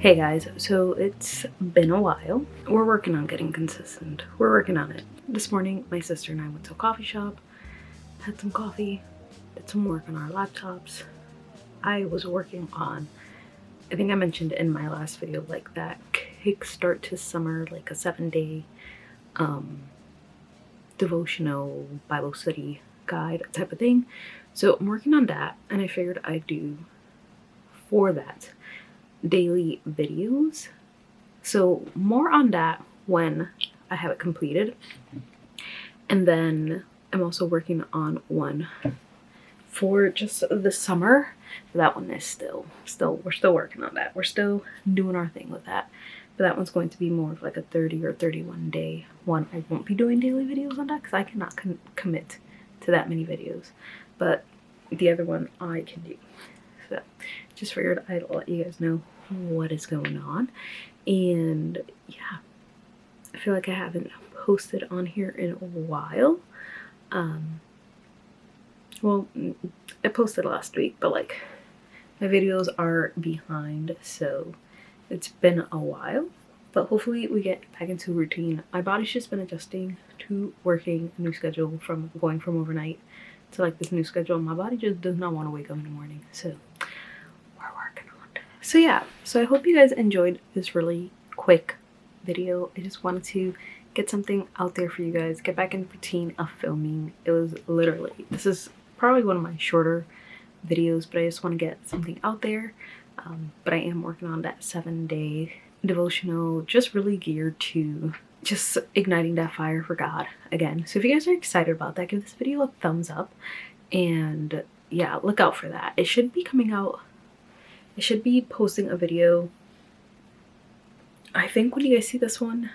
Hey guys, so it's been a while. We're working on getting consistent. We're working on it. This morning, my sister and I went to a coffee shop, had some coffee, did some work on our laptops. I was working on, I think I mentioned in my last video, like that kickstart to summer, like a 7-day devotional Bible study guide type of thing. So I'm working on that, and I figured I'd do for that daily videos. So more on that when I have it completed. And then I'm also working on one for just the summer. That one is we're still working on that. We're still doing our thing with that. But that one's going to be more of like a 30 or 31 day one. I won't be doing daily videos on that because I cannot commit to that many videos. But the other one I can do. So just figured I'd let you guys know what is going on. And yeah, I feel like I haven't posted on here in a while. Well, I posted last week, but like my videos are behind, so it's been a while. But hopefully we get back into routine. My body's just been adjusting to working a new schedule, from going from overnight to like this new schedule. My body just does not want to wake up in the morning, so we're working on it. So yeah, so I hope you guys enjoyed this really quick video. I just wanted to get something out there for you guys, get back in routine of filming. It was literally, this is probably one of my shorter videos, but I just want to get something out there. But I am working on that 7-day devotional, just really geared to just igniting that fire for God again. So if you guys are excited about that, give this video a thumbs up, and yeah, look out for that. It should be coming out, I should be posting a video, I think when you guys see this one,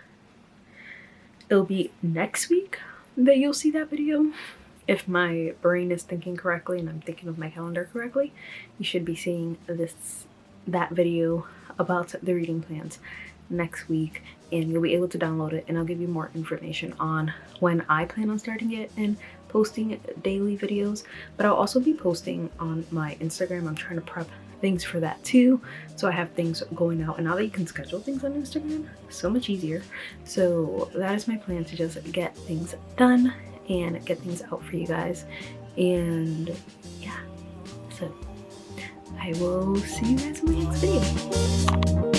it'll be next week that you'll see that video. If my brain is thinking correctly and I'm thinking of my calendar correctly, you should be seeing that video about the reading plans next week, and you'll be able to download it, and I'll give you more information on when I plan on starting it and posting daily videos. But I'll also be posting on my Instagram. I'm trying to prep things for that too, so I have things going out, and now that you can schedule things on Instagram, so much easier. So that is my plan, to just get things done and get things out for you guys. And yeah, so I will see you guys in my next video.